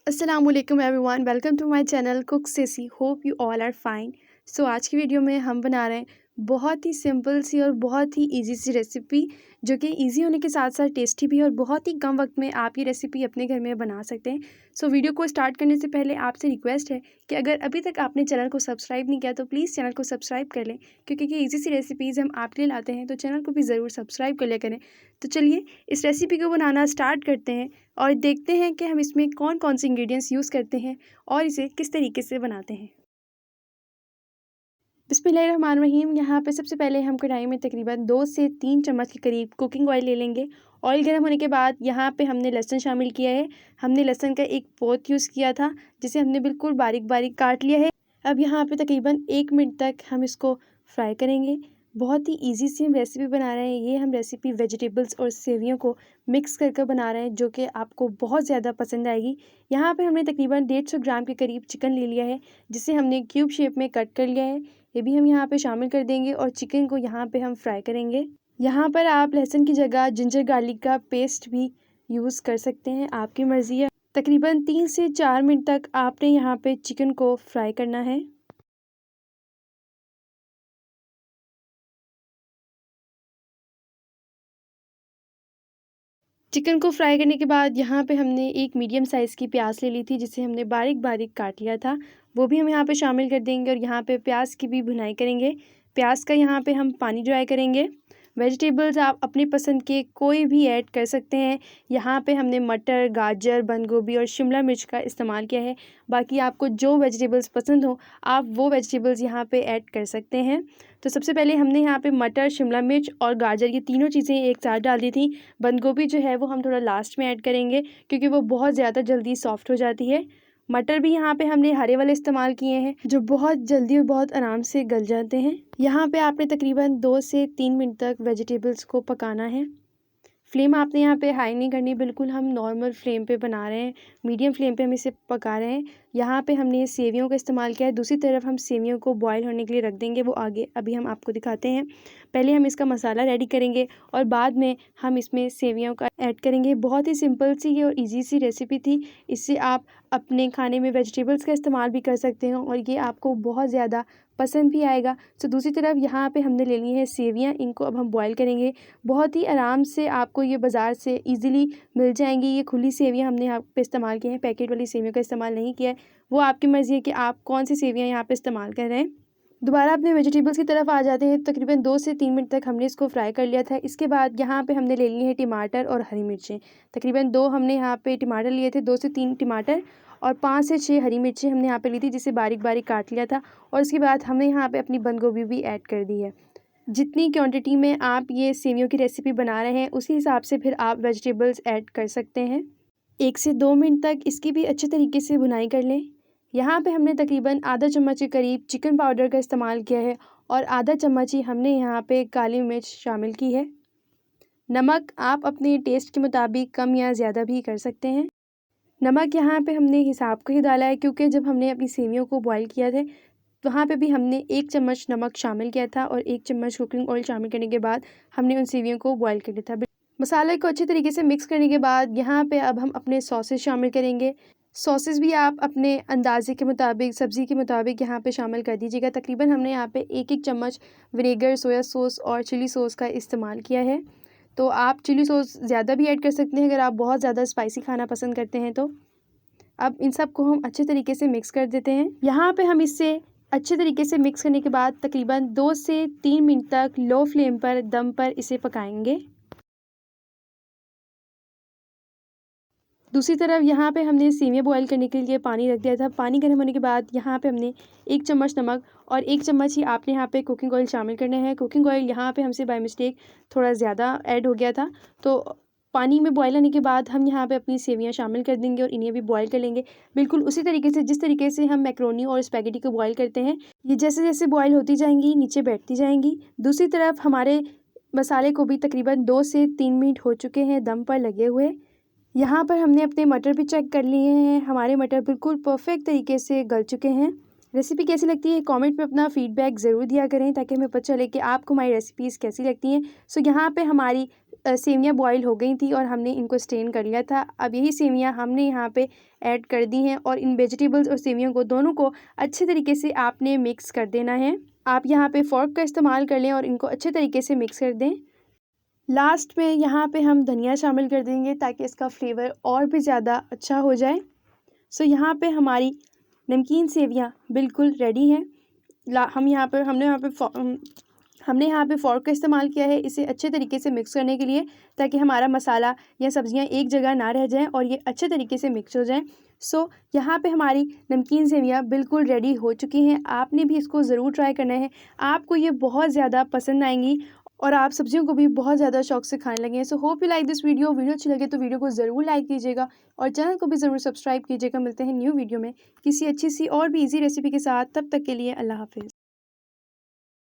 अस्सलामुअलैकुम everyone, welcome to my channel cook Sessy. Hope you all are fine. So आज की video में हम बना रहे हैं बहुत ही सिंपल सी और बहुत ही इजी सी रेसिपी, जो कि इजी होने के साथ साथ टेस्टी भी है और बहुत ही कम वक्त में आप ये रेसिपी अपने घर में बना सकते हैं। सो वीडियो को स्टार्ट करने से पहले आपसे रिक्वेस्ट है कि अगर अभी तक आपने चैनल को सब्सक्राइब नहीं किया तो प्लीज़ चैनल को सब्सक्राइब कर लें, क्योंकि ये ईजी सी रेसिपीज़ हम आपके लिए लाते हैं, तो चैनल को भी ज़रूर सब्सक्राइब कर लिया करें। तो चलिए इस रेसिपी को बनाना स्टार्ट करते हैं और देखते हैं कि हम इसमें कौन कौन से इंग्रेडिएंट्स यूज़ करते हैं और इसे किस तरीके से बनाते हैं। बिस्मिल्लाहिर्रहमानिर्रहीम। यहाँ पे सबसे पहले हम कढ़ाई में तकरीबन 2 से 3 चम्मच के करीब कुकिंग ऑयल ले लेंगे। ऑयल गर्म होने के बाद यहाँ पे हमने लहसुन शामिल किया है। हमने लहसुन का एक पोत यूज़ किया था, जिसे हमने बिल्कुल बारीक बारीक काट लिया है। अब यहाँ पे तकरीबन 1 मिनट तक हम इसको फ्राई करेंगे। बहुत ही ईजी सी हम रेसिपी बना रहे हैं। ये हम रेसिपी वेजिटेबल्स और सेवियों को मिक्स कर बना रहे हैं, जो कि आपको बहुत ज़्यादा पसंद आएगी। यहाँ पे हमने तकरीबन 150 ग्राम के करीब चिकन ले लिया है, जिसे हमने क्यूब शेप में कट कर लिया है। ये भी हम यहाँ पे शामिल कर देंगे और चिकन को यहाँ पे हम फ्राई करेंगे। यहाँ पर आप लहसुन की जगह जिंजर गार्लिक का पेस्ट भी यूज़ कर सकते हैं, आपकी मर्ज़ी है। तकरीबन 3 से 4 मिनट तक आपने यहाँ पे चिकन को फ्राई करना है। चिकन को फ्राई करने के बाद यहाँ पे हमने एक मीडियम साइज़ की प्याज ले ली थी, जिसे हमने बारीक बारीक काट लिया था। वो भी हम यहाँ पे शामिल कर देंगे और यहाँ पे प्याज की भी भुनाई करेंगे। प्याज का यहाँ पे हम पानी ड्राई करेंगे। वेजिटेबल्स आप अपनी पसंद के कोई भी ऐड कर सकते हैं। यहाँ पे हमने मटर, गाजर, बंद गोभी और शिमला मिर्च का इस्तेमाल किया है। बाकी आपको जो वेजिटेबल्स पसंद हो आप वो वेजिटेबल्स यहाँ पे ऐड कर सकते हैं। तो सबसे पहले हमने यहाँ पे मटर, शिमला मिर्च और गाजर, ये तीनों चीज़ें एक साथ डाल दी थी। बंद गोभी जो है वो हम थोड़ा लास्ट में ऐड करेंगे, क्योंकि वो बहुत ज़्यादा जल्दी सॉफ्ट हो जाती है। मटर भी यहाँ पे हमने हरे वाले इस्तेमाल किए हैं, जो बहुत जल्दी और बहुत आराम से गल जाते हैं। यहाँ पे आपने तकरीबन 2 से 3 मिनट तक वेजिटेबल्स को पकाना है। फ्लेम आपने यहाँ पे हाई नहीं करनी, बिल्कुल हम नॉर्मल फ्लेम पे बना रहे हैं, मीडियम फ्लेम पे हम इसे पका रहे हैं। यहाँ पे हमने सेवियों का इस्तेमाल किया है। दूसरी तरफ हम सेवियों को बॉईल होने के लिए रख देंगे, वो आगे अभी हम आपको दिखाते हैं। पहले हम इसका मसाला रेडी करेंगे और बाद में हम इसमें सेवियों का ऐड करेंगे। बहुत ही सिंपल सी और ईजी सी रेसिपी थी। इससे आप अपने खाने में वेजिटेबल्स का इस्तेमाल भी कर सकते हैं और ये आपको बहुत ज़्यादा पसंद भी आएगा। तो दूसरी तरफ यहाँ पे हमने ले ली है सेवियाँ, इनको अब हम बॉईल करेंगे। बहुत ही आराम से आपको ये बाज़ार से इजीली मिल जाएंगी। ये खुली सेवियाँ हमने यहाँ पे इस्तेमाल की हैं, पैकेट वाली सेवियों का इस्तेमाल नहीं किया है। वो आपकी मर्ज़ी है कि आप कौन सी सेवियाँ यहाँ पे इस्तेमाल कर रहे हैं। दोबारा अपने वेजिटेबल्स की तरफ आ जाते हैं। तकरीबन 2 से 3 मिनट तक हमने इसको फ्राई कर लिया था। इसके बाद यहाँ पे हमने ले लिए हैं टमाटर और हरी मिर्चें। तकरीबन 2 हमने यहाँ पे टमाटर लिए थे, 2 से 3 टमाटर और 5 से 6 हरी मिर्चें हमने यहाँ पे ली थी, जिसे बारीक बारीक काट लिया था। और इसके बाद हमने यहाँ पे अपनी बंद गोभी भी ऐड कर दी है। जितनी क्वांटिटी में आप ये सेवियों की रेसिपी बना रहे हैं, उसी हिसाब से फिर आप वेजिटेबल्स ऐड कर सकते हैं। 1 से 2 मिनट तक इसकी भी अच्छे तरीके से भुनाई कर लें। यहाँ पे हमने तकरीबन आधा चम्मच के करीब चिकन पाउडर का इस्तेमाल किया है और आधा चम्मच ही हमने यहाँ पे काली मिर्च शामिल की है। नमक आप अपने टेस्ट के मुताबिक कम या ज़्यादा भी कर सकते हैं। नमक यहाँ पे हमने हिसाब का ही डाला है, क्योंकि जब हमने अपनी सेवियों को बॉईल किया था वहाँ पे भी हमने 1 चम्मच नमक शामिल किया था और 1 चम्मच कुकिंग ऑयल शामिल करने के बाद हमने उन सेवियों को बॉईल कर लिया था। मसाले को अच्छे तरीके से मिक्स करने के बाद यहाँ पे अब हम अपने सॉसेस शामिल करेंगे। सॉसेस भी आप अपने अंदाजे के मुताबिक, सब्ज़ी के मुताबिक यहाँ पे शामिल कर दीजिएगा। तकरीबन हमने यहाँ पे 1-1 चम्मच विनेगर, सोया सॉस और चिली सॉस का इस्तेमाल किया है। तो आप चिली सॉस ज़्यादा भी ऐड कर सकते हैं अगर आप बहुत ज़्यादा स्पाइसी खाना पसंद करते हैं तो। अब इन सब को हम अच्छे तरीके से मिक्स कर देते हैं। यहाँ पे हम इससे अच्छे तरीके से मिक्स करने के बाद तकरीबन 2 से 3 मिनट तक लो फ्लेम पर दम पर इसे पकाएंगे। दूसरी तरफ यहाँ पे हमने सेवियाँ बॉईल करने के लिए पानी रख दिया था। पानी गर्म होने के बाद यहाँ पे हमने 1 चम्मच नमक और 1 चम्मच ही आपने यहाँ पे कुकिंग ऑयल शामिल करना है। कुकिंग ऑयल यहाँ पे हमसे बाय मिस्टेक थोड़ा ज़्यादा ऐड हो गया था, तो पानी में बॉईल होने के बाद हम यहाँ पे अपनी सेवियाँ शामिल कर देंगे और इन्हें भी बॉईल कर लेंगे, बिल्कुल उसी तरीके से जिस तरीके से हम मैक्रोनी और स्पैगेटी को बॉईल करते हैं। ये जैसे जैसे बॉईल होती जाएंगी नीचे बैठती जाएंगी। दूसरी तरफ हमारे मसाले को भी तकरीबन 2 से 3 मिनट हो चुके हैं दम पर लगे हुए। यहाँ पर हमने अपने मटर भी चेक कर लिए हैं। हमारे मटर बिल्कुल परफेक्ट तरीके से गल चुके हैं। रेसिपी कैसी लगती है कमेंट में अपना फीडबैक ज़रूर दिया करें, ताकि हमें पता चले कि आपको हमारी रेसिपीज़ कैसी लगती हैं। सो यहाँ पे हमारी सेवियाँ बॉईल हो गई थी और हमने इनको स्टेन कर लिया था। अब यही सेवियाँ हमने यहाँ पे ऐड कर दी हैं और इन वेजिटेबल्स और सेवियों को दोनों को अच्छे तरीके से आपने मिक्स कर देना है। आप यहाँ पे फ़ोर्क का इस्तेमाल कर लें और इनको अच्छे तरीके से मिक्स कर दें। लास्ट में यहाँ पे हम धनिया शामिल कर देंगे ताकि इसका फ्लेवर और भी ज़्यादा अच्छा हो जाए। सो यहाँ पे हमारी नमकीन सेवियाँ बिल्कुल रेडी हैं। हमने यहाँ पे फ़ोर्क का इस्तेमाल किया है इसे अच्छे तरीके से मिक्स करने के लिए, ताकि हमारा मसाला या सब्ज़ियाँ एक जगह ना रह जाएं और ये अच्छे तरीके से मिक्स हो जाएं। सो यहाँ पे हमारी नमकीन सेवियाँ बिल्कुल रेडी हो चुकी हैं। आपने भी इसको ज़रूर ट्राई करना है, आपको ये बहुत ज़्यादा पसंद आएंगी और आप सब्जियों को भी बहुत ज़्यादा शौक से खाने लगे हैं। So hope you like this video अच्छी लगे तो वीडियो को ज़रूर लाइक कीजिएगा और चैनल को भी ज़रूर सब्सक्राइब कीजिएगा। मिलते हैं न्यू वीडियो में किसी अच्छी सी और भी इजी रेसिपी के साथ। तब तक के लिए अल्लाह हाफिज़।